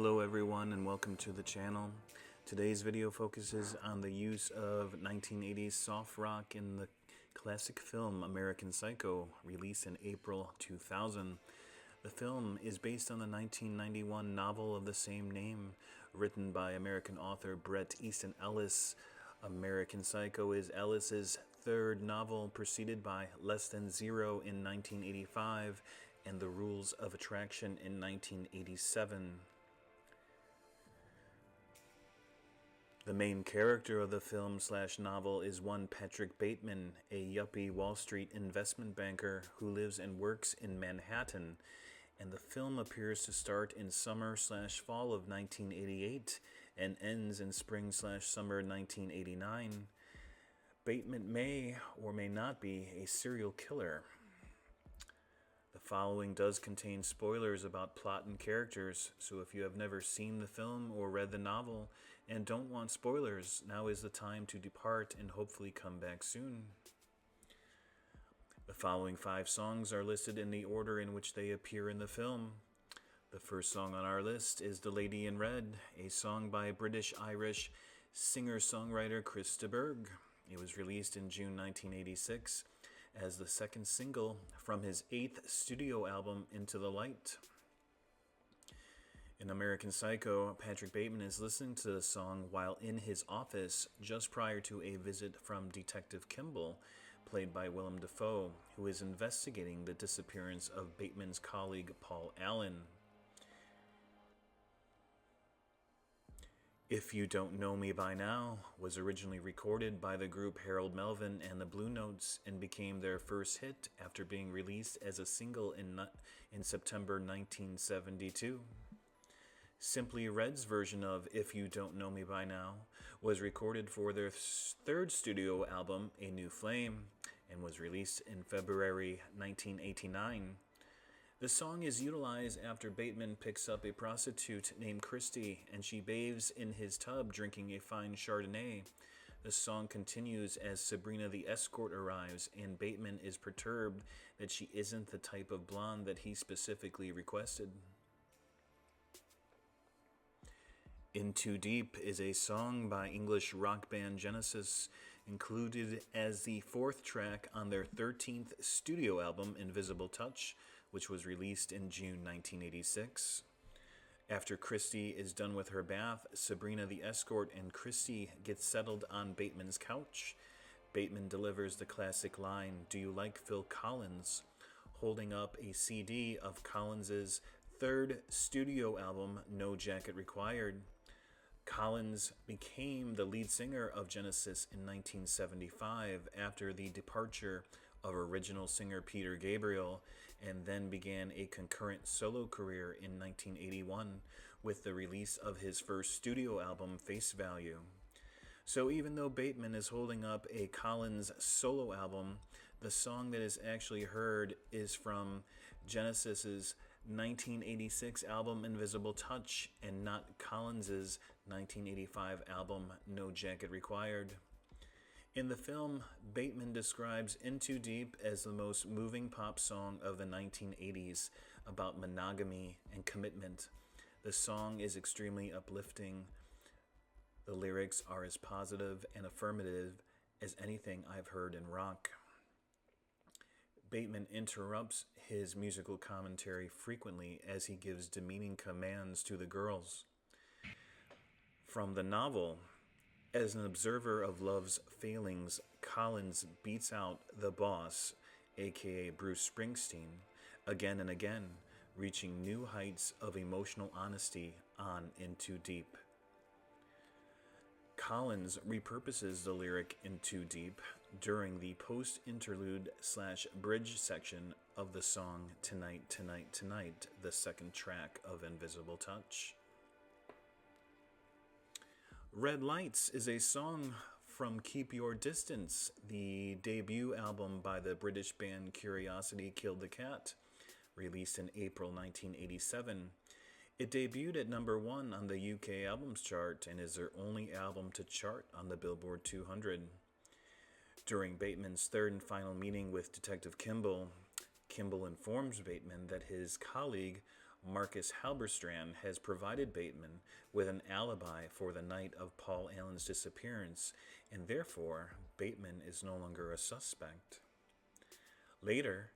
Hello everyone and welcome to the channel. Today's video focuses on the use of 1980s soft rock in the classic film American Psycho, released in April 2000. The film is based on the 1991 novel of the same name, written by American author Bret Easton Ellis. American Psycho is Ellis's third novel, preceded by Less Than Zero in 1985 and The Rules of Attraction in 1987. The main character of the film/novel is one Patrick Bateman, a yuppie Wall Street investment banker who lives and works in Manhattan, and the film appears to start in summer/fall of 1988 and ends in spring/summer 1989. Bateman may or may not be a serial killer. The following does contain spoilers about plot and characters, so if you have never seen the film or read the novel and don't want spoilers, now is the time to depart and hopefully come back soon. The following 5 songs are listed in the order in which they appear in the film. The first song on our list is The Lady in Red, a song by British-Irish singer-songwriter Chris de Burgh. It was released in June 1986 as the second single from his 8th studio album, Into the Light. In American Psycho, Patrick Bateman is listening to the song while in his office just prior to a visit from Detective Kimball, played by Willem Dafoe, who is investigating the disappearance of Bateman's colleague Paul Allen. If You Don't Know Me By Now was originally recorded by the group Harold Melvin and the Blue Notes and became their first hit after being released as a single in September 1972. Simply Red's version of If You Don't Know Me By Now was recorded for their third studio album, A New Flame, and was released in February 1989. The song is utilized after Bateman picks up a prostitute named Christy, and she bathes in his tub drinking a fine Chardonnay. The song continues as Sabrina the escort arrives, and Bateman is perturbed that she isn't the type of blonde that he specifically requested. In Too Deep is a song by English rock band Genesis, included as the 4th track on their 13th studio album, Invisible Touch, which was released in June 1986. After Christy is done with her bath, Sabrina the escort and Christy get settled on Bateman's couch. Bateman delivers the classic line, "Do you like Phil Collins?" holding up a CD of Collins's 3rd studio album, No Jacket Required. Collins became the lead singer of Genesis in 1975 after the departure of original singer Peter Gabriel, and then began a concurrent solo career in 1981 with the release of his first studio album, Face Value. So even though Bateman is holding up a Collins solo album, the song that is actually heard is from Genesis's 1986 album Invisible Touch and not Collins's 1985 album No Jacket Required. In the film, Bateman describes In Too Deep as the most moving pop song of the 1980s about monogamy and commitment. The song is extremely uplifting. The lyrics are as positive and affirmative as anything I've heard in rock. Bateman interrupts his musical commentary frequently as he gives demeaning commands to the girls. From the novel, as an observer of love's failings, Collins beats out the boss, aka Bruce Springsteen, again and again, reaching new heights of emotional honesty on In Too Deep. Collins repurposes the lyric In Too Deep during the post-interlude/bridge section of the song Tonight, Tonight, Tonight, the 2nd track of Invisible Touch. Red Lights is a song from Keep Your Distance, the debut album by the British band Curiosity Killed the Cat, released in April 1987. It debuted at number 1 on the UK Albums Chart and is their only album to chart on the Billboard 200. During Bateman's 3rd and final meeting with Detective Kimball, Kimball informs Bateman that his colleague, Marcus Halberstrand has provided Bateman with an alibi for the night of Paul Allen's disappearance, and therefore Bateman is no longer a suspect. Later,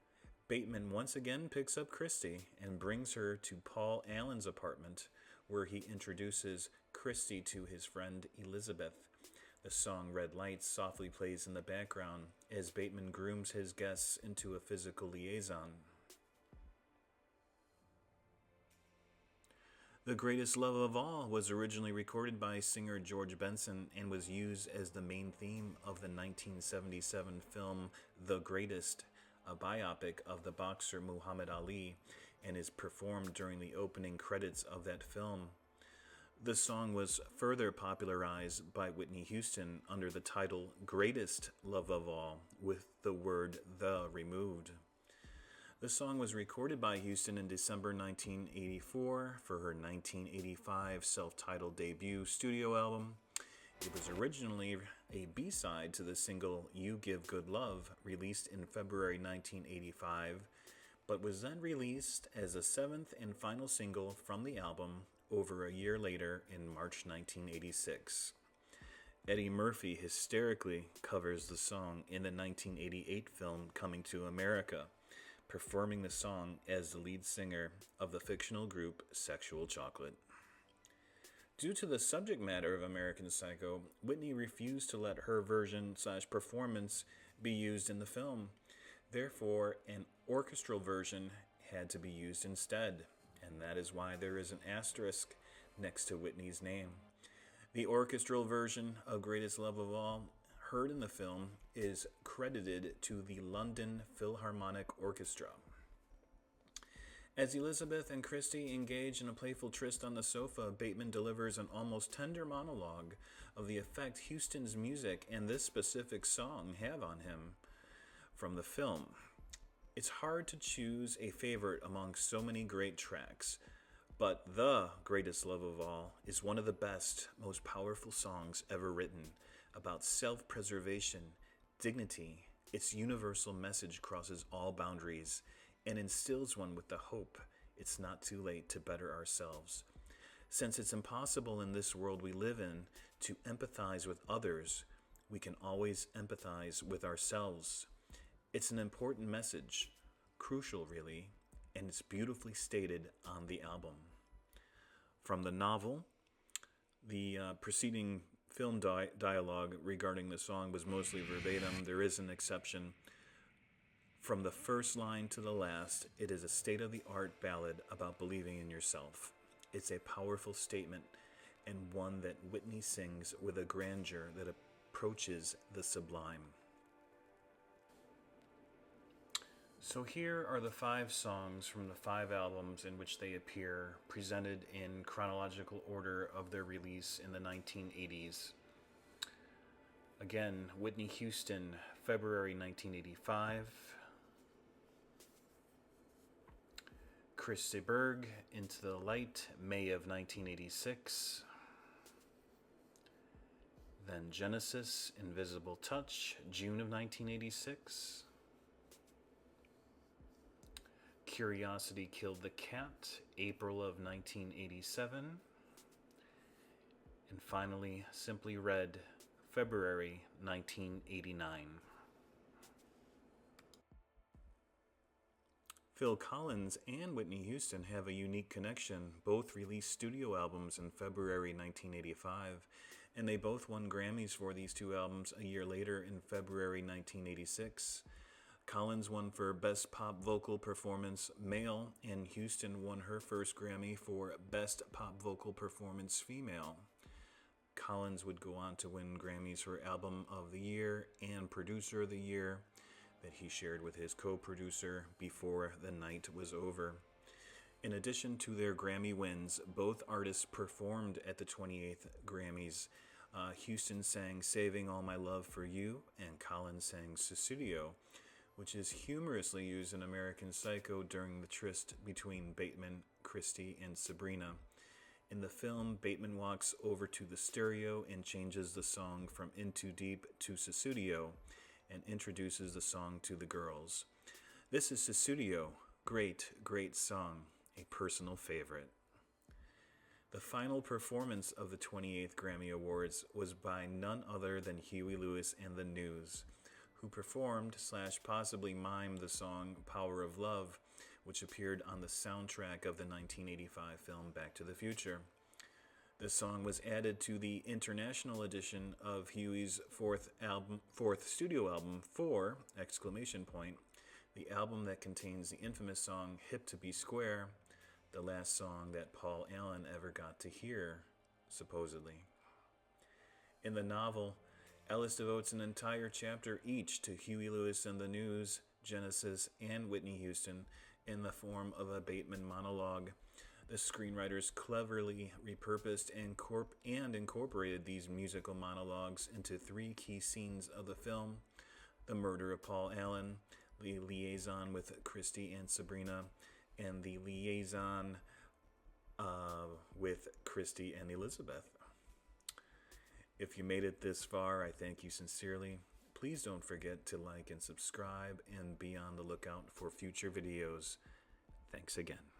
Bateman once again picks up Christie and brings her to Paul Allen's apartment, where he introduces Christie to his friend Elizabeth. The song Red Lights softly plays in the background as Bateman grooms his guests into a physical liaison. The Greatest Love of All was originally recorded by singer George Benson and was used as the main theme of the 1977 film The Greatest, a biopic of the boxer Muhammad Ali, and is performed during the opening credits of that film. The song was further popularized by Whitney Houston under the title Greatest Love of All, with the word "the" removed. The song was recorded by Houston in December 1984 for her 1985 self-titled debut studio album. It was originally a B-side to the single You Give Good Love, released in February 1985, but was then released as the seventh and final single from the album over a year later in March 1986. Eddie Murphy hysterically covers the song in the 1988 film Coming to America, performing the song as the lead singer of the fictional group Sexual Chocolate. Due to the subject matter of American Psycho, Whitney refused to let her version/performance be used in the film. Therefore, an orchestral version had to be used instead, and that is why there is an asterisk next to Whitney's name. The orchestral version of Greatest Love of All, heard in the film, is credited to the London Philharmonic Orchestra. As Elizabeth and Christie engage in a playful tryst on the sofa, Bateman delivers an almost tender monologue of the effect Houston's music and this specific song have on him. From the film, it's hard to choose a favorite among so many great tracks, but The Greatest Love of All is one of the best, most powerful songs ever written about self-preservation, dignity. Its universal message crosses all boundaries and instills one with the hope it's not too late to better ourselves. Since it's impossible in this world we live in to empathize with others, we can always empathize with ourselves. It's an important message, crucial really, and it's beautifully stated on the album. From the novel, the preceding film dialogue regarding the song was mostly verbatim. There is an exception. From the first line to the last, it is a state-of-the-art ballad about believing in yourself. It's a powerful statement, and one that Whitney sings with a grandeur that approaches the sublime. So here are the 5 songs from the 5 albums in which they appear, presented in chronological order of their release in the 1980s. Again, Whitney Houston, February 1985. Christie Berg, Into the Light, May of 1986. Then Genesis, Invisible Touch, June of 1986. Curiosity Killed the Cat, April of 1987. And finally, Simply Red, February 1989. Phil Collins and Whitney Houston have a unique connection. Both released studio albums in February 1985, and they both won Grammys for these 2 albums a year later in February 1986. Collins won for Best Pop Vocal Performance Male, and Houston won her first Grammy for Best Pop Vocal Performance Female. Collins would go on to win Grammys for Album of the Year and Producer of the Year that he shared with his co-producer before the night was over. In addition to their Grammy wins, both artists performed at the 28th Grammys. Houston sang Saving All My Love for You, and Collins sang Susudio, which is humorously used in American Psycho during the tryst between Bateman, Christie, and Sabrina. In the film, Bateman walks over to the stereo and changes the song from In Too Deep to Susudio and introduces the song to the girls. This is Susudio. Great, great song. a personal favorite. The final performance of the 28th Grammy Awards was by none other than Huey Lewis and the News, who performed / possibly mimed the song Power of Love, which appeared on the soundtrack of the 1985 film Back to the Future. The song was added to the international edition of Huey's fourth studio album, Four! The album that contains the infamous song Hip to Be Square, the last song that Paul Allen ever got to hear, supposedly. In the novel, Ellis devotes an entire chapter each to Huey Lewis and the News, Genesis, and Whitney Houston in the form of a Bateman monologue. The screenwriters cleverly repurposed and incorporated these musical monologues into 3 key scenes of the film: the murder of Paul Allen, the liaison with Christy and Sabrina, and the liaison with Christy and Elizabeth. If you made it this far, I thank you sincerely. Please don't forget to like and subscribe and be on the lookout for future videos. Thanks again.